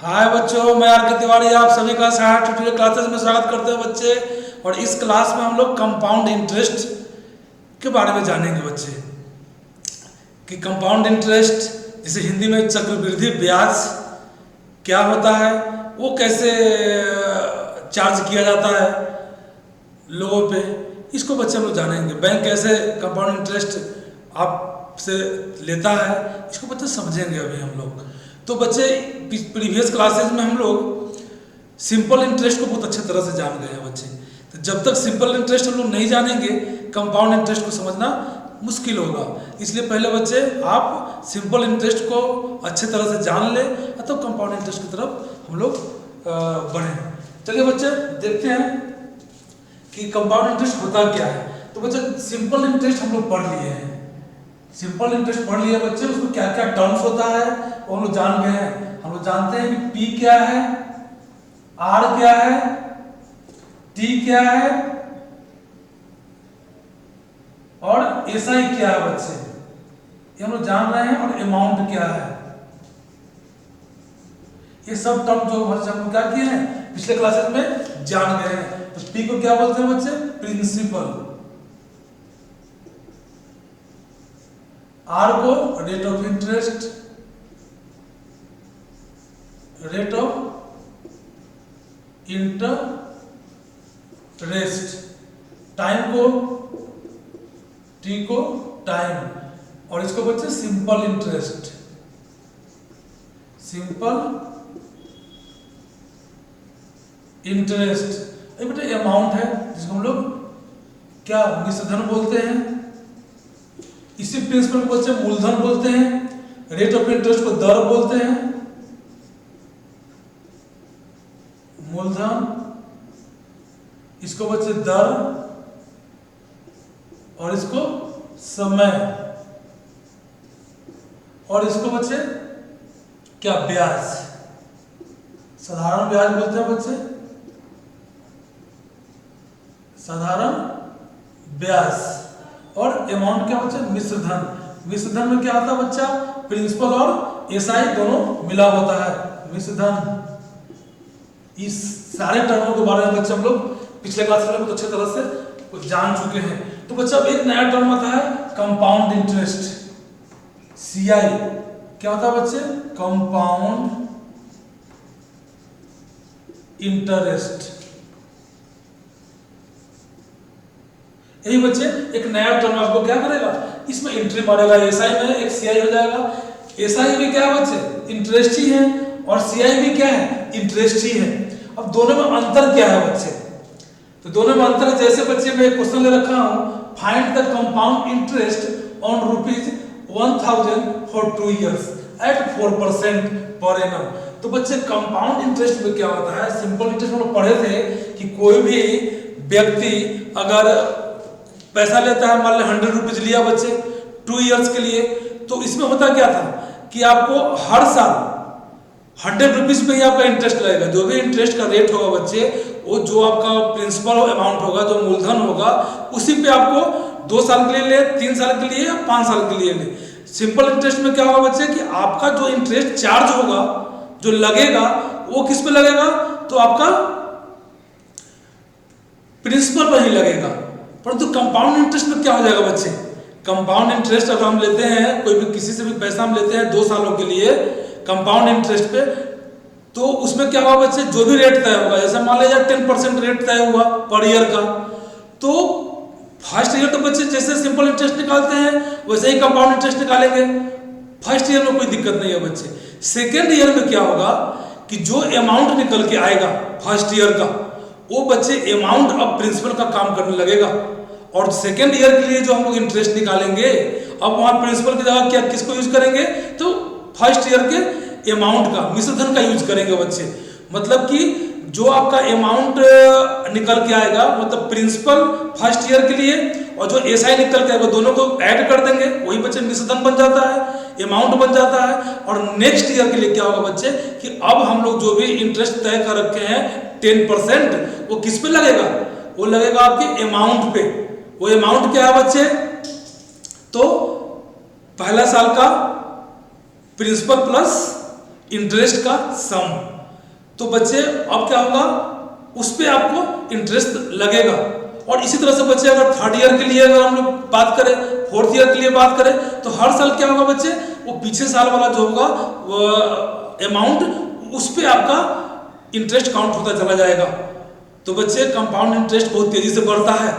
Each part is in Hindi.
हाय बच्चों, मैं आर के तिवारी आप सभी का सहायक ट्यूटोरियल क्लासेस में स्वागत करते हैं बच्चे। और इस क्लास में हम लोग कंपाउंड इंटरेस्ट के बारे में जानेंगे बच्चे कि कंपाउंड इंटरेस्ट जिसे हिंदी में चक्रवृद्धि ब्याज क्या होता है, वो कैसे चार्ज किया जाता है लोगों पे, इसको बच्चे हम लोग जानेंगे। बैंक कैसे कंपाउंड इंटरेस्ट आपसे लेता है, इसको बच्चे समझेंगे अभी हम लोग। तो बच्चे प्रीवियस क्लासेस में हम लोग सिंपल इंटरेस्ट को बहुत अच्छे तरह से जान गए हैं बच्चे। तो जब तक सिंपल इंटरेस्ट हम लोग नहीं जानेंगे, कंपाउंड इंटरेस्ट को समझना मुश्किल होगा। इसलिए पहले बच्चे आप सिंपल इंटरेस्ट को अच्छे तरह से जान ले, तो कंपाउंड इंटरेस्ट की तरफ हम लोग बढ़ें। चलिए बच्चे देखते हैं कि कंपाउंड इंटरेस्ट होता क्या है। तो बच्चे सिंपल इंटरेस्ट हम लोग पढ़ लिए हैं, सिंपल इंटरेस्ट पढ़ लिया बच्चे। उसमें क्या क्या टर्म्स होता है वो हम लोग जान गए हैं। हम लोग जानते हैं कि पी क्या है, आर क्या है, टी क्या है और एसआई क्या है बच्चे, ये हम लोग जान रहे हैं। और अमाउंट क्या है, ये सब टर्म जो हम लोग क्या किए हैं पिछले क्लासेस में जान गए हैं। तो पी को क्या बोलते हैं बच्चे, प्रिंसिपल। आर को rate of interest, rate of interest. Time को, टी को टाइम, और इसको बच्चे सिंपल इंटरेस्ट, सिंपल इंटरेस्ट। ये बेटा अमाउंट है जिसको हम लोग क्या मिश्रधन बोलते हैं। इसी प्रिंसिपल को बच्चे मूलधन बोलते हैं। रेट ऑफ इंटरेस्ट को दर बोलते हैं, मूलधन, इसको बच्चे दर, और इसको समय, और इसको बच्चे क्या ब्याज, साधारण ब्याज बोलते हैं बच्चे, साधारण ब्याज। और अमाउंट क्या बच्चे, मिश्रधन। मिश्रधन में क्या होता है बच्चा, प्रिंसिपल और एसआई दोनों मिला होता है मिश्रधन। इस सारे टर्मों के बारे में बच्चे हम लोग पिछले क्लास में बहुत अच्छे तरह से जान चुके हैं। तो बच्चा अब एक नया टर्म आता है कंपाउंड इंटरेस्ट, सीआई। क्या होता है बच्चे, कंपाउंड इंटरेस्ट। यही बच्चे एक नया टर्म आपको क्या करेगा, इसमें एंट्री मारेगा। एसआई में एक सीआई हो जाएगा। एसआई भी क्या है बच्चे, इंटरेस्ट ही है, और सीआई भी क्या है, इंटरेस्ट ही है। अब दोनों में अंतर क्या है बच्चे, तो दोनों में अंतर जैसे बच्चे मैं क्वेश्चन ले रखा हूं, find the compound interest on ₹1000 for 2 years at 4% per annum. तो बच्चे कंपाउंड इंटरेस्ट में क्या होता है, सिंपल इंटरेस्ट में पढ़े थे कि कोई भी व्यक्ति अगर पैसा लेता है, मान लो 100 रुपीज लिया बच्चे 2 years के लिए, तो इसमें होता क्या था कि आपको हर साल 100 रुपीज पे ही आपका इंटरेस्ट लगेगा। जो भी इंटरेस्ट का रेट होगा बच्चे, वो जो आपका प्रिंसिपल अमाउंट होगा, जो मूलधन होगा, उसी पे आपको 2 साल के लिए ले, 3 साल के लिए या 5 साल के लिए ले। सिंपल इंटरेस्ट में क्या होगा बच्चे कि आपका जो इंटरेस्ट चार्ज होगा, जो लगेगा, वो किस पे लगेगा, तो आपका प्रिंसिपल पर ही लगेगा। परंतु कंपाउंड इंटरेस्ट में क्या हो जाएगा बच्चे, कंपाउंड इंटरेस्ट अगर हम लेते हैं, कोई भी किसी से भी पैसा हम लेते हैं 2 सालों के लिए कंपाउंड इंटरेस्ट पे, तो उसमें क्या होगा बच्चे, जो भी रेट तय होगा, जैसे मान लीजिए 10% रेट तय हुआ पर ईयर का, तो फर्स्ट ईयर तो बच्चे जैसे सिंपल इंटरेस्ट निकालते हैं वैसे ही कंपाउंड इंटरेस्ट निकालेंगे। फर्स्ट ईयर में कोई दिक्कत नहीं है बच्चे। सेकेंड ईयर में क्या होगा कि जो अमाउंट निकल के आएगा फर्स्ट ईयर का, वो बच्चे अमाउंट अब प्रिंसिपल का काम करने लगेगा। और सेकेंड ईयर के लिए जो हम लोग इंटरेस्ट निकालेंगे, अब वहां प्रिंसिपल की जगह क्या किसको यूज करेंगे, तो फर्स्ट ईयर के अमाउंट का, मिश्रधन का यूज करेंगे बच्चे। मतलब कि जो आपका अमाउंट निकल के आएगा, मतलब प्रिंसिपल फर्स्ट ईयर के लिए और जो एसआई निकल के आएगा, दोनों को ऐड कर देंगे, वही बच्चे मिश्रधन बन जाता है, अमाउंट बन जाता है। और नेक्स्ट ईयर के लिए क्या होगा बच्चे कि अब हम लोग जो भी इंटरेस्ट तय कर रखे हैं 10%, वो किस पे लगेगा, वो लगेगा आपके अमाउंट पे। वो अमाउंट क्या है बच्चे, तो पहला साल का प्रिंसिपल प्लस इंटरेस्ट का सम। तो बच्चे अब क्या होगा, उस पर आपको इंटरेस्ट लगेगा। और इसी तरह से बच्चे अगर थर्ड ईयर के लिए अगर हम लोग बात करें, फोर्थ ईयर के लिए बात करें, तो हर साल क्या होगा बच्चे, वो पीछे साल वाला जो होगा वो अमाउंट उस पर आपका इंटरेस्ट काउंट होता चला जाएगा। तो बच्चे कंपाउंड इंटरेस्ट बहुत तेजी से बढ़ता है।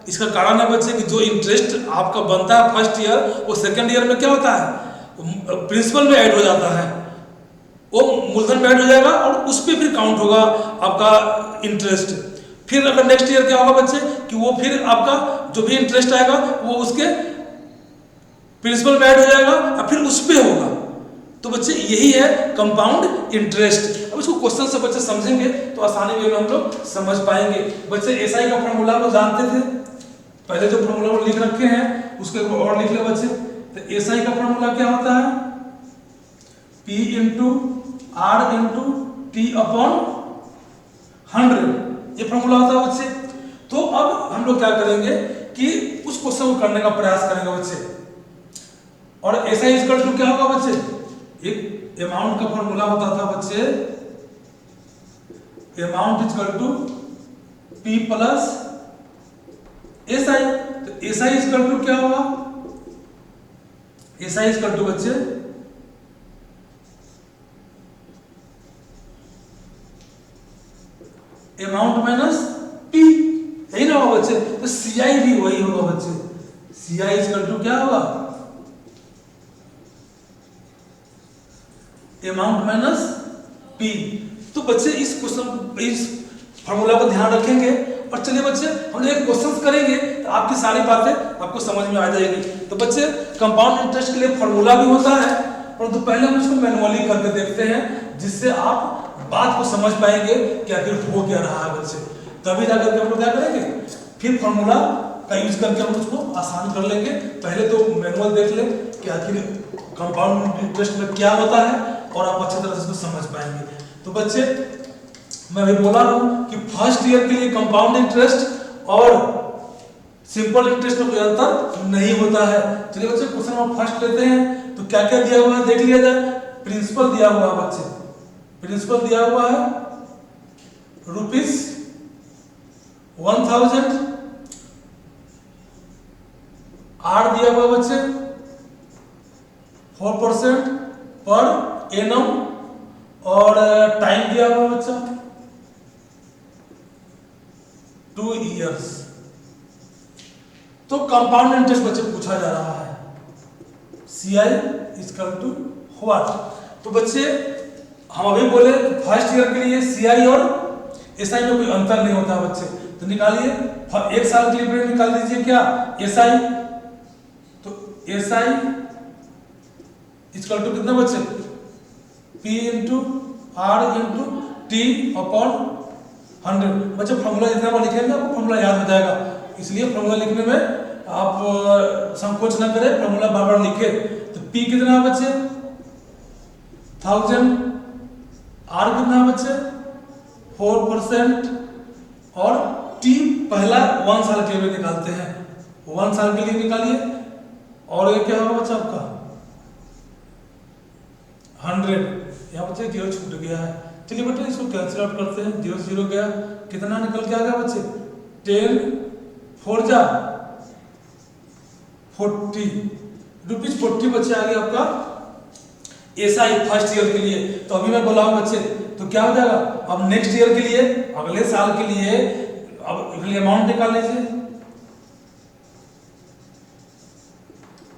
इसका कारण है बच्चे कि जो इंटरेस्ट आपका बनता है फर्स्ट ईयर, वो सेकेंड ईयर में क्या होता है, प्रिंसिपल में ऐड हो जाता है, वो मूलधन में ऐड हो जाएगा और उस पर फिर काउंट होगा आपका इंटरेस्ट। फिर अगर नेक्स्ट ईयर क्या होगा बच्चे कि वो फिर आपका जो भी इंटरेस्ट आएगा वो उसके प्रिंसिपल में ऐड हो जाएगा और फिर उस पे होगा। तो बच्चे यही है कंपाउंड इंटरेस्ट। अब इसको क्वेश्चन से बच्चे समझेंगे तो आसानी वे में हम लोग समझ पाएंगे। बच्चे एसआई का फॉर्मूला वो जानते थे, पहले जो फॉर्मूला वो लिख रखे हैं उसके और लिख ले बच्चे। तो एसआई का फॉर्मूला क्या होता है, P into R into T upon 100, ये फॉर्मूला होता है बच्चे। तो अब हम लोग क्या करेंगे कि उस क्वेश्चन को करने का प्रयास करेंगे बच्चे। और ऐसा इक्वल टू क्या होगा बच्चे, एक अमाउंट का फॉर्मूला होता था बच्चे, amount equal to P plus SI. तो एसआई इक्वल टू क्या होगा, एसआई इक्वल टू बच्चे अमाउंट माइनस पी, यही ना होगा बच्चे। तो सीआई भी वही होगा बच्चे, सीआई इक्वल टू क्या होगा, अमाउंट माइनस पी। तो बच्चे इस क्वेश्चन इस फॉर्मूला को ध्यान रखेंगे। और चलिए बच्चे हम एक क्वेश्चन करेंगे तो आपकी सारी बातें आपको समझ में आ जाएगी। तो बच्चे कंपाउंड इंटरेस्ट के लिए फॉर्मूला भी होता है, परंतु पहले हम इसको मैनुअली करके देखते हैं, जिससे आप बात को समझ पाएंगे कि आखिर हो क्या रहा है बच्चे। तभी जाकर के हम लोग क्या करेंगे, फिर फॉर्मूला का यूज करके हम उसको आसान कर लेंगे। पहले तो मैनुअल देख लें कि आखिर कंपाउंड इंटरेस्ट में क्या होता है और आप अच्छी तरह से इसको समझ पाएंगे। तो बच्चे मैं अभी बोला हूं कि फर्स्ट ईयर के लिए कंपाउंड इंटरेस्ट और सिंपल इंटरेस्ट में कोई अंतर नहीं होता है। चलिए बच्चे क्वेश्चन हम फर्स्ट लेते हैं। तो क्या क्या दिया हुआ है देख लिया जाए। प्रिंसिपल दिया हुआ है बच्चे, प्रिंसिपल दिया हुआ है ₹1000, आर दिया हुआ बच्चे 4% पर एनम, और टाइम दिया हुआ बच्चा 2 इयर्स। तो कंपाउंड इंटरेस्ट बच्चे पूछा जा रहा है, सीआई इक्वल टू व्हाट। तो बच्चे हम अभी बोले फर्स्ट ईयर के लिए सीआई और एसआई में कोई अंतर नहीं होता बच्चे। तो निकालिए, एक साल के लिए निकाल दीजिए क्या, एसआई। तो एसआई इक्वल टू कितना बच्चे, P into R into T upon 100। बच्चे फॉर्मूला जितना बार लिखेंगे आपको फॉर्मूला याद हो जाएगा, इसलिए फॉर्मूला लिखने में आप संकोच न करें, फॉर्मूला बार बार लिखे। तो P कितना है बच्चे 1000, आर कितना है बच्चे 4%, और T पहला 1 साल के लिए निकालते हैं, 1 साल के लिए निकालिए। और ये क्या होगा बच्चा आपका 100, यहाँ बच्चे 0 छूट गया है। चलिए बेटे इसको कैंसिल आउट करते हैं, 0 0 गया, कितना निकल के आ गया बच्चे 10 4 जा 40 ₹40 बच्चे आ गया आपका एसआई फर्स्ट ईयर के लिए। तो अभी मैं बोला हूं बच्चे, तो क्या हो जाएगा अब नेक्स्ट ईयर के लिए, अगले साल के लिए अब अगले अमाउंट निकाल लीजिए।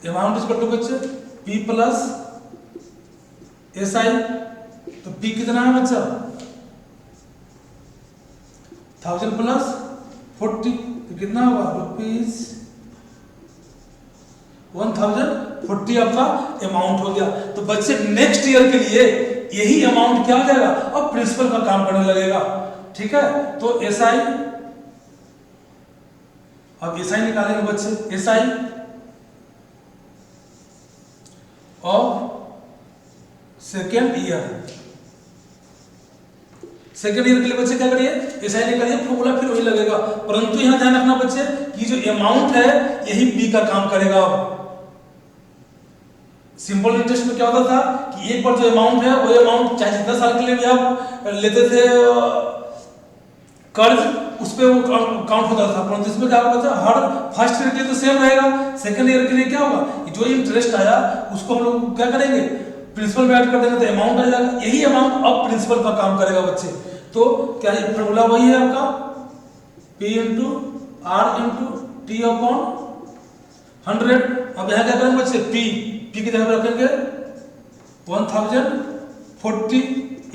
अमाउंट इक्वल टू बच्चे P प्लस एसआई। तो P कितना है बच्चा 1000 प्लस 40, तो कितना होगा ₹1040 आपका अमाउंट हो गया। तो बच्चे नेक्स्ट ईयर के लिए यही अमाउंट क्या हो जाएगा, अब प्रिंसिपल का काम करने लगेगा। ठीक है, तो एसआई, अब एसआई निकालेंगे बच्चे, एसआई और सेकेंड ईयर, सेकेंड ईयर के लिए बच्चे क्या करिए एसआई निकालिए, फॉर्मूला फिर वही लगेगा। परंतु यहां ध्यान रखना बच्चे कि जो अमाउंट है यही बी का काम करेगा। सिंपल इंटरेस्ट में क्या होता था कि एक बार जो अमाउंट है वो अमाउंट चाहे जितना साल के लिए भी आप लेते थे कर्ज, उस पर वो काउंट होता था। परंतु इसमें क्या होता था, हर फर्स्ट ईयर के लिए तो सेम रहेगा, सेकंड ईयर के लिए क्या होगा, जो इंटरेस्ट आया उसको हम लोग क्या करेंगे, प्रिंसिपल में ऐड कर देंगे तो अमाउंट आ जाएगा। यही अमाउंट अब प्रिंसिपल का काम करेगा बच्चे। तो क्या फॉर्मूला वही है आपका, P into R into T upon 100। अब यहाँ क्या करेंगे बच्चे, P की जगह पर रखेंगे 1040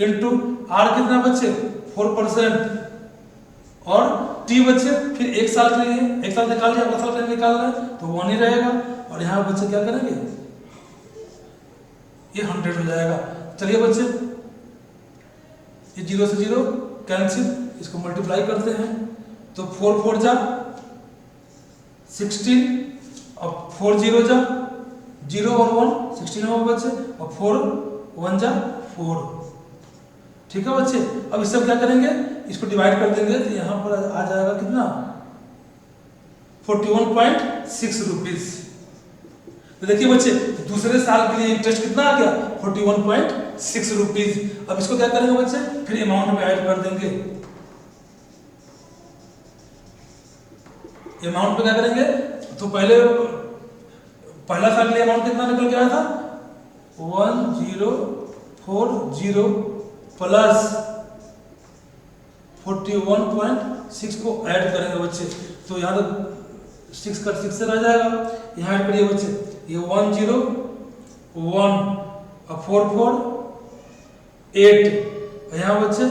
इंटू आर कितना बच्चे 4% और टी बच्चे फिर एक साल के लिए, एक साल निकाल लिया, अगला साल के लिए निकालना है तो 1 ही रहेगा। और यहाँ बच्चे क्या करेंगे, ये 100 हो जाएगा। चलिए बच्चे ये 0 से 0 कैंसिल, इसको मल्टीप्लाई करते हैं तो 4 4 जा 16 और 4 0 जा 0 और 1 16 होगा बच्चे, और 4 1 जा 4। ठीक है बच्चे। अब इससे क्या करेंगे, इसको डिवाइड कर देंगे तो यहाँ पर आ जाएगा कितना 41.6 रुपीज। तो देखिए बच्चे दूसरे साल के लिए इंटरेस्ट कितना आ गया 41.6 रुपीज। अब इसको क्या करेंगे बच्चे, फिर अमाउंट में ऐड कर देंगे। अमाउंट पे क्या करेंगे, तो पहला साल के लिए अमाउंट कितना निकल के आया था 1040 प्लस 41.6 को ऐड करेंगे बच्चे। तो यहाँ तो 6 का 6 से रह जाएगा, यहाँ ऐड करिए बच्चे, ये 101 और 448, यहाँ बच्चे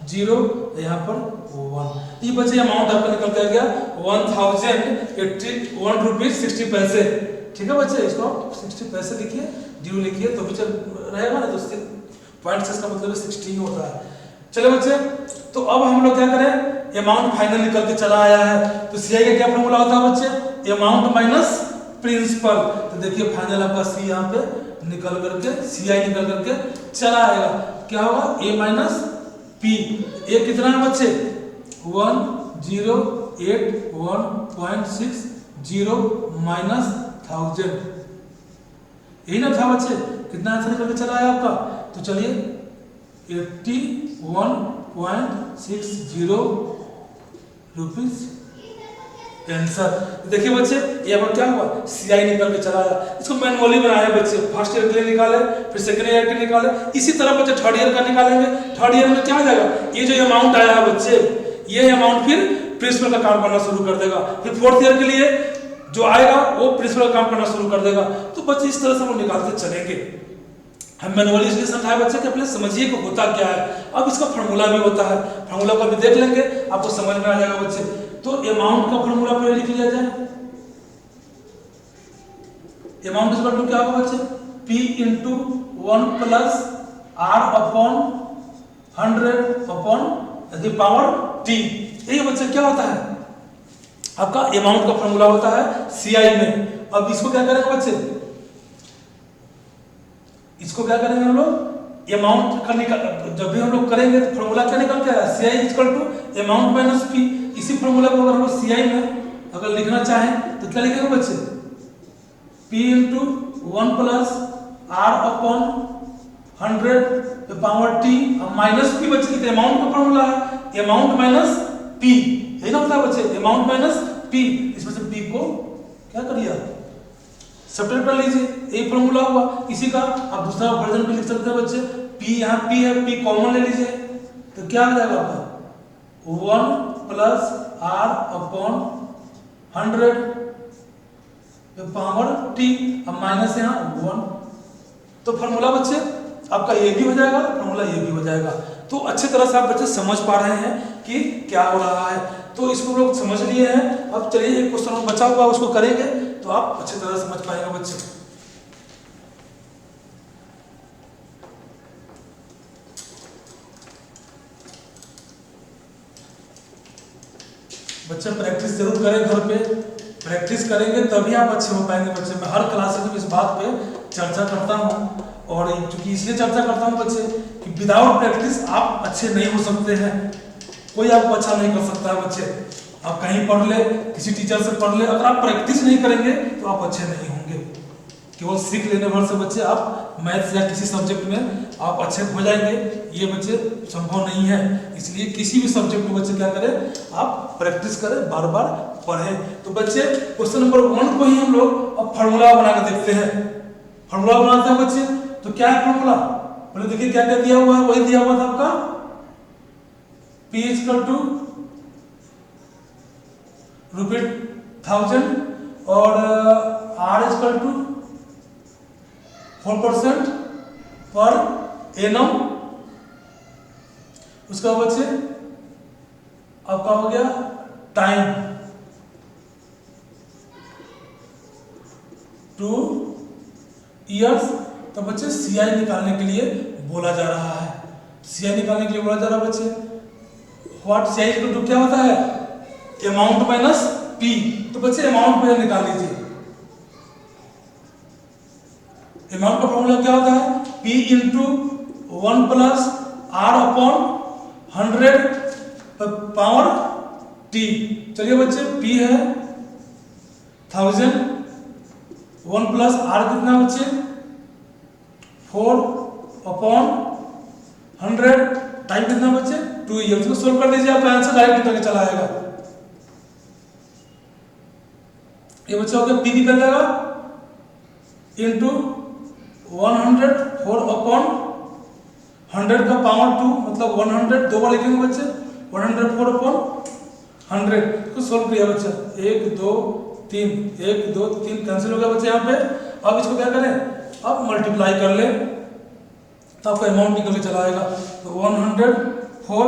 0, यहाँ पर 1। ये बच्चे अमाउंट आपका निकल कर गया 1081 रुपीज 60 पैसे। ठीक है बच्चे, इसको 60 पैसे लिखिए, 0 लिखिए तो भी चल रहेगा ना, तो 0.6 का मतलब 60 होता है। चलो बच्चे, तो अब हम लोग क्या करें, अमाउंट फाइनल निकल के चला आया है तो सीआई का क्या फॉर्मूला होता है बच्चे, अमाउंट माइनस प्रिंसिपल। तो देखिए फाइनल आपका सी यहाँ पे निकल करके, सीआई निकल करके चला आएगा, क्या होगा ए माइनस पी। ए कितना है बच्चे 1081.60 माइनस 1000, यही ना था बच्चे। कितना आंसर निकल के चला है आपका, तो चलिए 81.60 रुपीज आंसर। देखिए बच्चे यहाँ पर क्या हुआ, सीआई निकल के चला आया। इसको मैनुअली बनाया बच्चे, फर्स्ट ईयर के लिए निकाले, फिर सेकंड ईयर के लिए निकाले, इसी तरह बच्चे थर्ड ईयर का निकालेंगे। थर्ड ईयर में क्या आ जाएगा, ये जो अमाउंट आया है बच्चे, ये अमाउंट फिर प्रिंसिपल का काम करना शुरू कर देगा। फिर फोर्थ ईयर के लिए जो आएगा वो प्रिंसिपल का काम करना शुरू कर देगा। तो बच्चे इस तरह से हम निकालते चलेंगे। हम मैनुअली इसलिए समझाए बच्चे कि अपने समझिए कि होता क्या है। अब इसका फार्मूला भी होता है, फार्मूला को भी देख लेंगे, आपको समझ में आ जाएगा बच्चे। तो अमाउंट का फार्मूला पहले लिख लिया जाए। अमाउंट इज इक्वल टू क्या होगा बच्चे, P into 1 plus R upon 100 upon the power T। यही बच्चे क्या होता है आपका अमाउंट का फार्मूला होता है सीआई में। अब इसको क्या करेंगे बच्चे, इसको क्या करेंगे हम लोग, अमाउंट का जब भी हम लोग करेंगे तो फॉर्मूला क्या निकल के आया, CI equal to amount minus P. इसी फॉर्मूला को अगर हम लोग सीआई में अगर लिखना चाहें तो क्या लिखेंगे बच्चे, P into 1 plus R upon 100 power T minus P. बच्चे कितने अमाउंट का फॉर्मूला है, अमाउंट माइनस पी, यही ना होता है बच्चे, अमाउंट माइनस पी। इसमें से पी को क्या करिए सब्ट्रैक्ट कर लीजिए, यही फॉर्मूला हुआ। इसी का आप दूसरा वर्जन भी लिख सकते हैं बच्चे, पी यहाँ पी है, पी कॉमन ले लीजिए तो क्या आ जाएगा आपका 1 plus R upon 100 power T, अब माइनस यहाँ 1। तो फॉर्मूला बच्चे आपका ये भी हो जाएगा, फॉर्मूला ये भी हो जाएगा। तो अच्छे तरह से आप बच्चे समझ पा रहे हैं कि क्या हो रहा है। तो इसको लोग समझ लिए हैं। अब चलिए एक क्वेश्चन बचा हुआ उसको करेंगे तो आप अच्छी तरह समझ पाएंगे बच्चे। बच्चे प्रैक्टिस जरूर करें, घर पे प्रैक्टिस करेंगे तभी आप अच्छे हो पाएंगे बच्चे। मैं हर क्लास में इस बात पे चर्चा करता हूँ, और चूंकि इसलिए चर्चा करता हूँ बच्चे कि विदाउट प्रैक्टिस आप अच्छे नहीं हो सकते हैं, कोई आपको अच्छा नहीं कर सकता है बच्चे। आप कहीं पढ़ ले, किसी टीचर से पढ़ ले, अगर आप प्रैक्टिस नहीं करेंगे तो आप अच्छे नहीं होंगे। केवल सीख लेने भर से बच्चे आप मैथ्स या किसी सब्जेक्ट में आप अच्छे हो जाएंगे, ये बच्चे संभव नहीं है। इसलिए किसी भी सब्जेक्ट में बच्चे क्या करें, आप प्रैक्टिस करें, बार बार पढ़ें। तो बच्चे क्वेश्चन नंबर 1 को ही हम लोग अब फार्मूला बना के देखते हैं। फार्मूला बनाते हैं बच्चे, तो क्या है फार्मूला, पहले देखिए क्या क्या दिया हुआ है, वही दिया हुआ था आपका P = ₹1000 और R = 4% पर एनम। उसका बच्चे आपका हो गया टाइम 2 इयर्स। तो बच्चे CI निकालने के लिए बोला जा रहा है, CI निकालने के लिए बोला जा रहा है बच्चे। व्हाट CI = क्या होता है, अमाउंट माइनस P। तो बच्चे अमाउंट पे निकाल लीजिए। अमाउंट का फॉर्मूला क्या होता है, P × 1 + R/100 चलिए बच्चे P है 1000, 1 + R कितना बच्चे 4/100, टाइम कितना बच्चे 2 ईयर। इसको सोल्व कर दीजिए, आपका आंसर डायरेक्ट निकल के चला आएगा। ये बच्चा हो गया P निकल जाएगा इंटू 100, 4/100 का पावर 2 मतलब 100, 2 बार लिखेंगे बच्चे 100 4/100 को सोल्व किया बच्चा 1 2 3 1 2 3 कैंसिल हो गया बच्चे यहाँ पे। अब इसको क्या करें, अब मल्टीप्लाई कर ले तो आपका अमाउंट निकल के चला आएगा। तो 104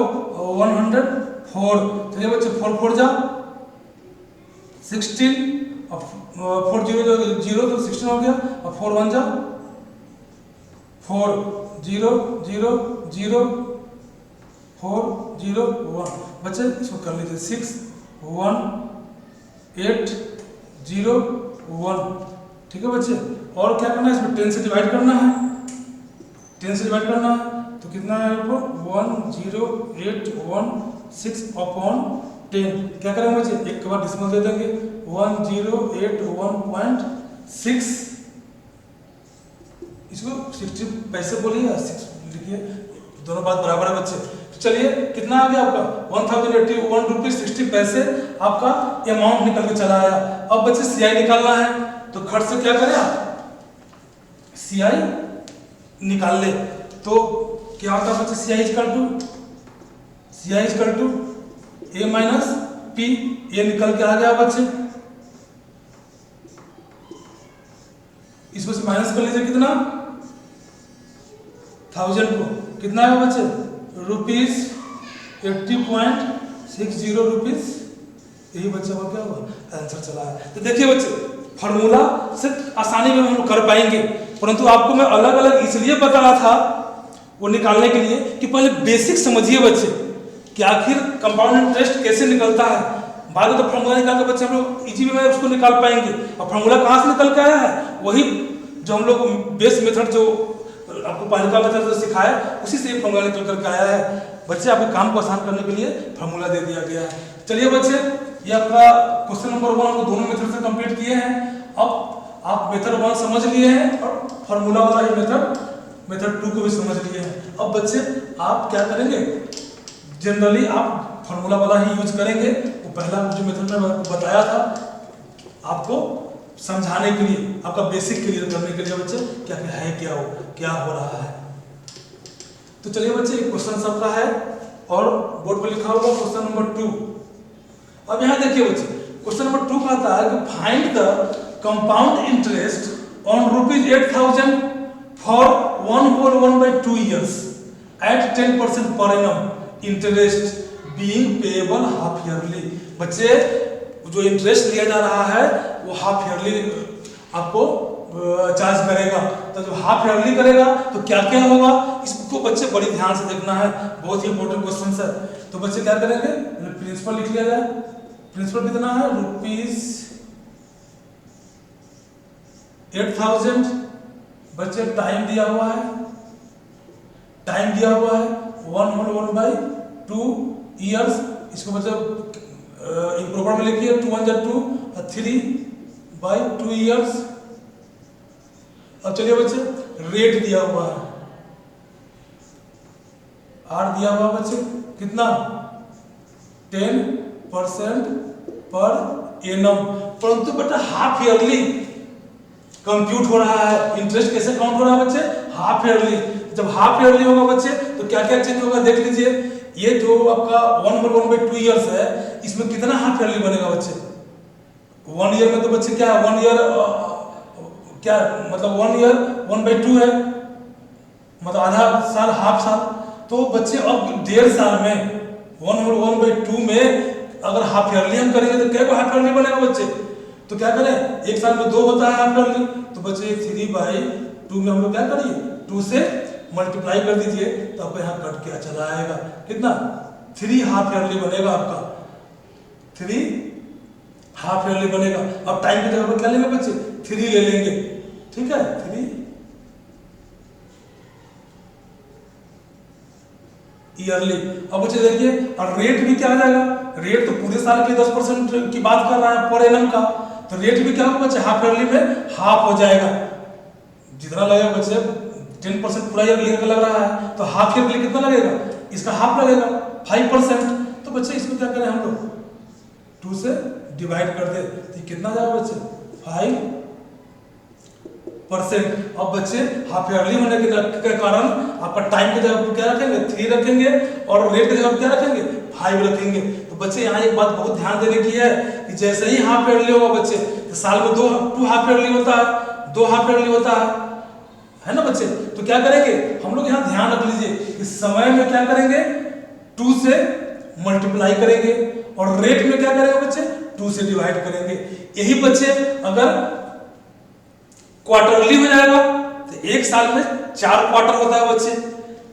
104 चलिए बच्चे 4 4 जा 16, 4 0 0 तो 16 हो गया, और 4 1 जा 4 0 0 0 4 0 1 बच्चे इसको कर लीजिए 6 1 8 0 1। ठीक है बच्चे, और क्या करना है, इसमें 10 से डिवाइड करना है, 10 से डिवाइड करना है तो कितना है आपको 1081/6 क्या करेंगे बच्चे, एक के बाद डिस्मल दे देंगे 1081.6 इसको 60 पैसे बोलिए 6 लिखिए, दोनों बात बराबर है बच्चे। तो चलिए कितना आ गया आपका 1081 रुपये आपका अमाउंट निकल के चला आया। अब बच्चे CI निकालना है, तो खर्च से क्या करें आप CI निकाल ले। तो क्या होता है बच्चे CI = A - P, ये निकल के आ गया बच्चे। इसमें से माइनस कर लीजिए कितना 1000 को कितना है बच्चे ₹80.60। यही बच्चे को क्या हुआ आंसर चला है। तो देखिए बच्चे फार्मूला से आसानी में हम कर पाएंगे, परंतु आपको मैं अलग अलग इसलिए बता रहा था वो निकालने के लिए कि पहले बेसिक समझिए बच्चे कि आखिर कंपाउंड इंटरेस्ट कैसे निकलता है। बाद में तो फार्मूला निकाल के बच्चे हम लोग इजी वे में उसको निकाल पाएंगे। और फार्मूला कहाँ से निकल के आया है, वही जो हम लोग बेस मेथड जो आपको पहले का मेथड जो सिखाया उसी से फार्मूला निकल करके आया है। बच्चे आपके काम को आसान करने के लिए फार्मूला दे दिया गया है। चलिए बच्चे ये आपका क्वेश्चन नंबर 1 हम दोनों मेथड से कंप्लीट किए हैं। अब आप मेथड 1 समझ लिए हैं और फार्मूला वाला ही मेथड 2 को भी समझ लिए हैं। अब बच्चे आप क्या करेंगे, जनरली आप फार्मूला वाला ही यूज करेंगे। वो पहला जो मेथड मैंने आपको बताया था आपको समझाने के लिए, आपका बेसिक क्लियर करने के लिए बच्चे क्या क्या है, क्या हो रहा है। तो चलिए बच्चे एक क्वेश्चन सबका है और बोर्ड पर लिखा होगा क्वेश्चन नंबर 2। अब यहाँ देखिए बच्चे क्वेश्चन नंबर 2 कहता है कि find the compound interest on ₹8000 for 1/2 years at 10% per annum interest being payable half yearly। बच्चे जो इंटरेस्ट लिया जा रहा है वो हाफ ईयरली आपको चार्ज करेगा। तो जो हाफ ईयरली करेगा तो क्या क्या होगा, इसको बच्चे बड़ी ध्यान से देखना है, बहुत ही इंपॉर्टेंट क्वेश्चन है। तो बच्चे क्या करेंगे, प्रिंसिपल लिख लिया जाए। प्रिंसिपल कितना है ₹8000। बच्चे टाइम दिया हुआ है 1/2 years। इसको बच्चे इम्प्रॉपर में लिखिए 2 1 2 3/2 years अब चलिए बच्चे, रेट दिया हुआ है, आर दिया हुआ बच्चे कितना 10% पर एनम, परंतु बेटा हाफ ईयरली कंप्यूट हो रहा है। इंटरेस्ट कैसे काउंट हो रहा है बच्चे, हाफ ईयरली। जब हाफ ईयरली होगा बच्चे तो क्या क्या चेंज होगा देख लीजिए। ये जो आपका 1/2 ईयर्स है, इसमें कितना हाफ ईयरली बनेगा बच्चे। 1 ईयर में तो बच्चे क्या है, 1 ईयर क्या मतलब 1 ईयर 1/2 है, मतलब आधा साल, हाफ साल। तो बच्चे अब 1.5 साल में 1/2 में अगर हाफ ईयरली हम करेंगे तो क्या हाफ ईयरली बनेगा बच्चे। तो क्या करें, एक साल में 2 होता है हाफ ईयरली, तो बच्चे 3/2 में हम लोग क्या करिए 2 से मल्टीप्लाई कर दीजिए, तो आपको यहाँ कट के चला आएगा कितना 3 हाफ ईयरली बनेगा आपका, 3 हाफ ईयरली बनेगा। अब टाइम की जगह पर क्या लेंगे बच्चे 3 ले लेंगे, ठीक है 3 ईयरली। अब बच्चे देखिए, और रेट भी क्या आ जाएगा, रेट तो पूरे साल के 10% की बात कर रहा है पर एनम का, तो रेट भी क्या होगा बच्चे हाफ ईयरली में हाफ हो जाएगा। जितना लगेगा बच्चे 10% पूरा ईयरली का लग रहा है, तो हाफ ईयरली कितना लगेगा, इसका हाफ लगेगा 5%। तो बच्चे इसको क्या करें हम लोग 2 से डिवाइड कर दे, तो कितना जाएगा बच्चे 5%। अब बच्चे हाफ ईयरली होने के कारण आपका टाइम की जगह क्या रखेंगे 3 रखेंगे, और रेट की जगह क्या रखेंगे 5 रखेंगे। तो बच्चे यहाँ एक बात बहुत ध्यान देने की है कि जैसे ही हाफ ईयरली होगा बच्चे, तो साल में 2 हाफ ईयरली होता है, 2 हाफ ईयरली होता है ना बच्चे। तो क्या करेंगे हम लोग यहाँ ध्यान रख लीजिए कि समय में क्या करेंगे 2 से मल्टीप्लाई करेंगे, और रेट में क्या करेंगे बच्चे 2 से डिवाइड करेंगे। यही बच्चे अगर क्वार्टरली हो जाएगा तो एक साल में 4 क्वार्टर होता है बच्चे,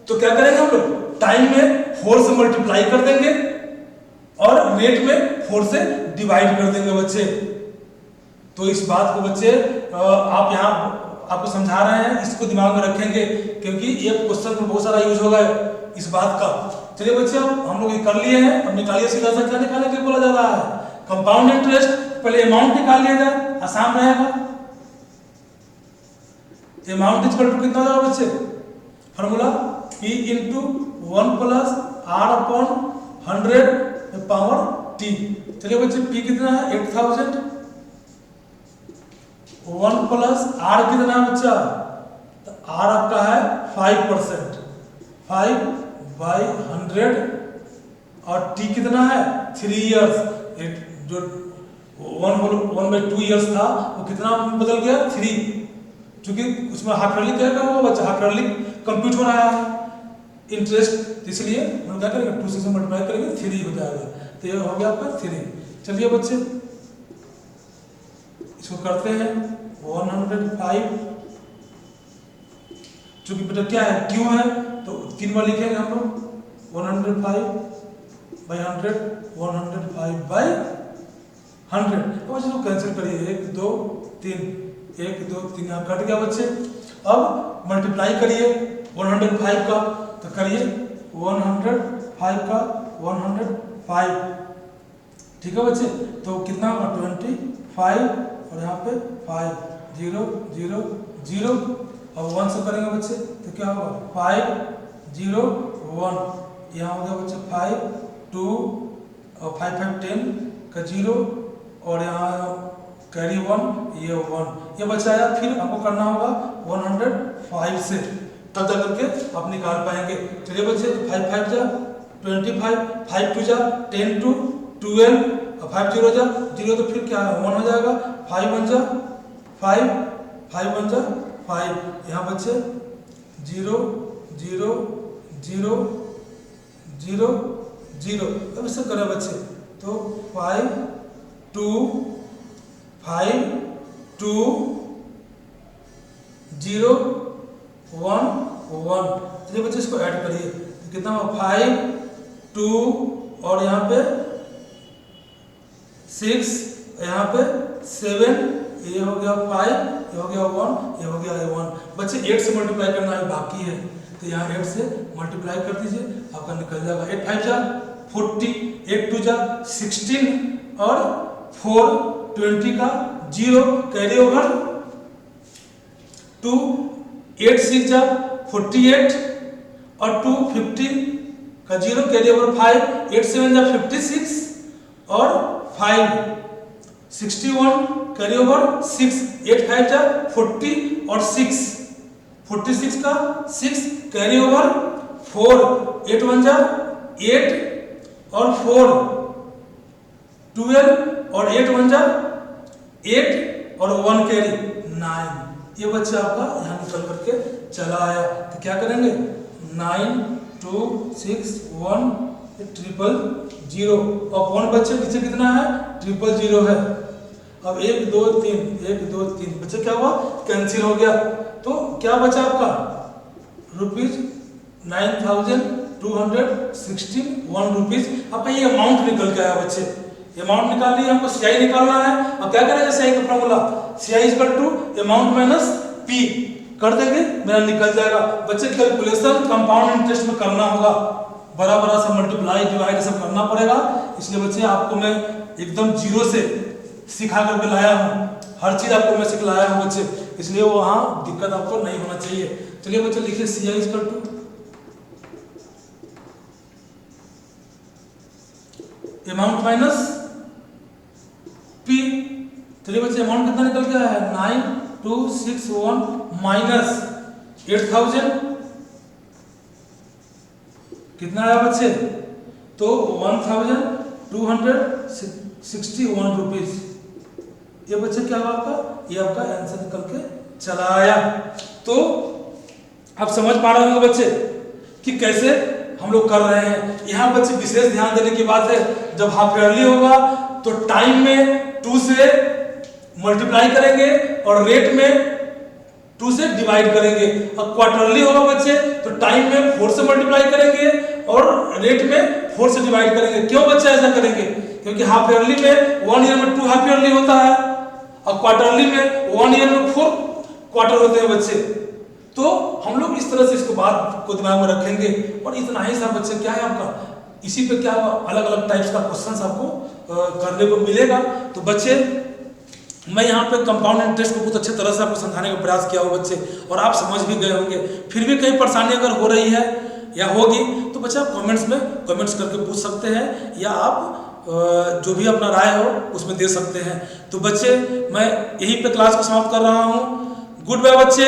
तो क्या करेंगे हम लोग टाइम में 4 से मल्टीप्लाई कर देंगे, और रेट में 4 से डिवाइड कर देंगे बच्चे। तो इस बात को बच्चे आप यहाँ आपको समझा रहे हैं, इसको दिमाग में रखेंगे, क्योंकि ये क्वेश्चन में बहुत सारा यूज होगा इस बात का। चलिए बच्चे, अब हम लोग ये कर लिए हैं, अब निकालिए सीधा सा, क्या निकालने के लिए बोला जा रहा है कंपाउंड इंटरेस्ट। पहले अमाउंट निकाल लिया जाए, आसान रहेगा। अमाउंट इक्वल टू कितना होगा बच्चे, formula P into 1 plus R upon 100 power T। चलिए बच्चे P कितना है 8000, 1 प्लस R कितना है बच्चा, तो R आपका है 5%, 5/100, और T कितना है 3 इयर्स। जो 1/2 इयर्स था वो कितना बदल गया 3, क्योंकि उसमें हाफ ईयरली क्या होगा बच्चा, हाफ ईयरली कंप्यूट हो रहा है इंटरेस्ट, इसलिए हम क्या करेंगे 2 से मल्टीप्लाई करेंगे 3 हो जाएगा। तो ये हो गया आपका 3। चलिए बच्चे इसको करते हैं 105, चूंकि बेटा क्या है क्यू है तो 3 बार लिखेंगे हम लोग 105/100, 105/100। अब इसको कैंसिल करिए, 1 2 3, 1 2 3 यहाँ कट गया बच्चे। अब मल्टीप्लाई करिए 105 का, तो करिए 105 का 105, ठीक है बच्चे। तो कितना होगा 25, और यहाँ पे 5 0 0 0, और 1 से करेंगे बच्चे तो क्या होगा 5 0 1, यहाँ हो गया बच्चे 5 2 और 5 5 10 का 0, और यहाँ कैरी 1, ये 1, ये बचा है। फिर आपको करना होगा 105 से, तब जा करके आप निकाल पाएंगे। चलिए बच्चे, 5 5 जा 25, 5 2 जा 10 2 12, और 5 0 जा 0, तो फिर क्या है 1 हो जाएगा, 5 1 जा 5, 5 1 जा 5, यहाँ बच्चे 0 0 0 0 0। अब इससे करें बच्चे तो 5 2 5 2 0 1 1। चलिए बच्चे इसको ऐड करिए तो कितना हुआ 5 2, और यहाँ पे 6, यहाँ पे 7, ये हो गया 5, ये हो गया 1, ये हो गया 1। बच्चे 8 से मल्टीप्लाई करना है बाकी है, तो यहाँ 8 से मल्टीप्लाई कर दीजिए, आपका निकल जाएगा 8 5 जा 40, 8 2 जा 16, और 4 20 का 0 कैरी ओवर 2 8 6 जा 48 और 2 50 का 0 कैरी ओवर 5 8 7 जा 56 और 5 61 कैरी ओवर 6 8 5 जा 40 और 6 46 का 6 कैरी ओवर 4 8 1 जा 8 और 4 12 और 8 1 जा 8 और 1 कैरी 9। ये बच्चा आपका यहाँ निकल करके चला आया। तो क्या करेंगे 9 2 6 1 000 और कौन बच्चे नीचे कितना है 000 है। अब 1 2 3 1 2 3 बच्चे क्या हुआ कैंसिल हो गया। तो क्या बचा आपका ₹9,216 आपका ये अमाउंट निकल के आया बच्चे। अमाउंट निकाल लिया, हमको सीआई निकालना है। अब क्या करेंगे सीआई का formula CI equal to amount minus P कर देंगे, मेरा निकल जाएगा। बच्चे कैलकुलेशन कंपाउंड इंटरेस्ट में करना होगा, बड़ा बड़ा सा मल्टीप्लाई डिवाइड सब करना पड़ेगा। इसलिए बच्चे आपको मैं एकदम जीरो से सिखा करके लाया हूँ, हर चीज आपको मैं सिखलाया हूँ बच्चे, इसलिए वहाँ दिक्कत आपको नहीं होना चाहिए। चलिए बच्चे लिखिए CI equal to amount minus P. चलिए बच्चे अमाउंट कितना निकल गया है 9261 माइनस 8000 कितना आया बच्चे तो 1261 रुपीज। ये बच्चे क्या हुआ आपका ये आपका आंसर निकल के चला आया। तो आप समझ पा रहे होंगे बच्चे कि कैसे हम लोग कर रहे हैं। यहाँ बच्चे विशेष ध्यान देने की बात है, जब हाफ ईयरली होगा तो टाइम में 2 से मल्टीप्लाई करेंगे और रेट में 2 से डिवाइड करेंगे। और क्वार्टरली होगा बच्चे तो टाइम में 4 से मल्टीप्लाई करेंगे और रेट में 4 से डिवाइड करेंगे। क्यों बच्चे ऐसा करेंगे? क्योंकि हाफ ईयरली में 1 ईयर में 2 हाफ ईयरली होता है और क्वार्टरली में 1 ईयर में 4 क्वार्टर होते हैं बच्चे। तो हम लोग इस तरह से इसको बात को दिमाग में रखेंगे। और इतना ही सब बच्चे क्या है आपका इसी पे क्या अलग अलग टाइप्स का क्वेश्चंस आपको करने को मिलेगा। तो बच्चे मैं यहाँ पे कंपाउंड इंटरेस्ट को बहुत अच्छे तरह से आपको समझाने का प्रयास किया हो बच्चे, और आप समझ भी गए होंगे। फिर भी कई परेशानी अगर हो रही है या होगी तो बच्चे आप कमेंट्स करके पूछ सकते हैं, या आप जो भी अपना राय हो उसमें दे सकते हैं। तो बच्चे मैं यहीं पे क्लास को समाप्त कर रहा हूँ। गुड बाय बच्चे।